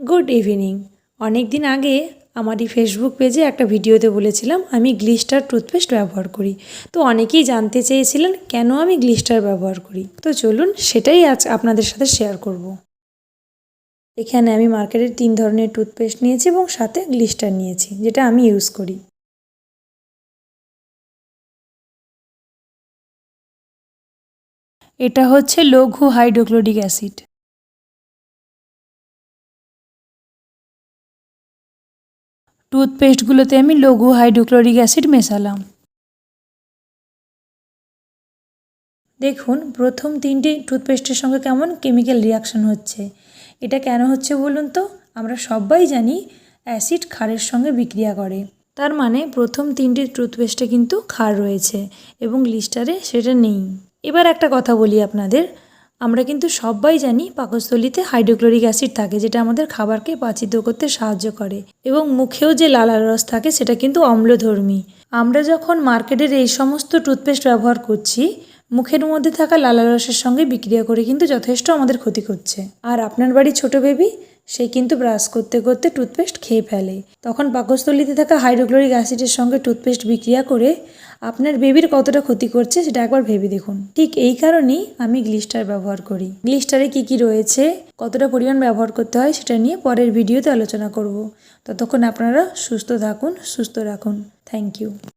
Good evening. অনেক দিন আগে আমার এই ফেসবুক পেজে একটা ভিডিওতে বলেছিলাম আমি গ্লিস্টার টুথপেস্ট ব্যবহার করি। তো অনেকেই জানতে চেয়েছিলেন কেন আমি গ্লিস্টার ব্যবহার করি। তো চলুন সেটাই আজ আপনাদের সাথে শেয়ার করব। এখানে আমি মার্কেটের 3 ধরনের টুথপেস্ট নিয়েছি এবং সাথে গ্লিস্টার নিয়েছি, যেটা আমি ইউজ করি। এটা হচ্ছে লঘু হাইড্রোক্লোরিক অ্যাসিড। টুথপেস্টগুলোতে আমি লঘু হাইড্রোক্লোরিক অ্যাসিড মেশালাম। দেখুন প্রথম 3টি টুথপেস্টের সঙ্গে কেমন কেমিক্যাল রিয়াকশন হচ্ছে। এটা কেন হচ্ছে বলুন তো? আমরা সবাই জানি অ্যাসিড ক্ষারের সঙ্গে বিক্রিয়া করে। তার মানে প্রথম 3টি টুথপেস্টে কিন্তু ক্ষার রয়েছে এবং গ্লিস্টারে সেটা নেই। এবার একটা কথা বলি আপনাদের, আমরা কিন্তু সবাই জানি পাকস্থলীতে হাইড্রোক্লোরিক অ্যাসিড থাকে, যেটা আমাদের খাবারকে পাচিত করতে সাহায্য করে, এবং মুখেও যে লালার রস থাকে সেটা কিন্তু অম্লধর্মী। আমরা যখন মার্কেটের এই সমস্ত টুথপেস্ট ব্যবহার করছি, মুখের মধ্যে থাকা লালা রসের সঙ্গে বিক্রিয়া করে কিন্তু যথেষ্ট আমাদের ক্ষতি করছে। আর আপনার বাড়ির ছোট বেবি, সে কিন্তু ব্রাশ করতে করতে টুথপেস্ট খেয়ে ফেলে, তখন পাকস্থলীতে থাকা হাইড্রোক্লোরিক অ্যাসিডের সঙ্গে টুথপেস্ট বিক্রিয়া করে আপনার বেবির কতটা ক্ষতি করছে সেটা একবার ভেবে দেখুন। ঠিক এই কারণেই আমি গ্লিস্টার ব্যবহার করি। গ্লিস্টারে কি কি রয়েছে, কতটা পরিমাণ ব্যবহার করতে হয় সেটা নিয়ে পরের ভিডিওতে আলোচনা করব। ততক্ষণ আপনারা সুস্থ থাকুন, সুস্থ রাখুন। Thank you.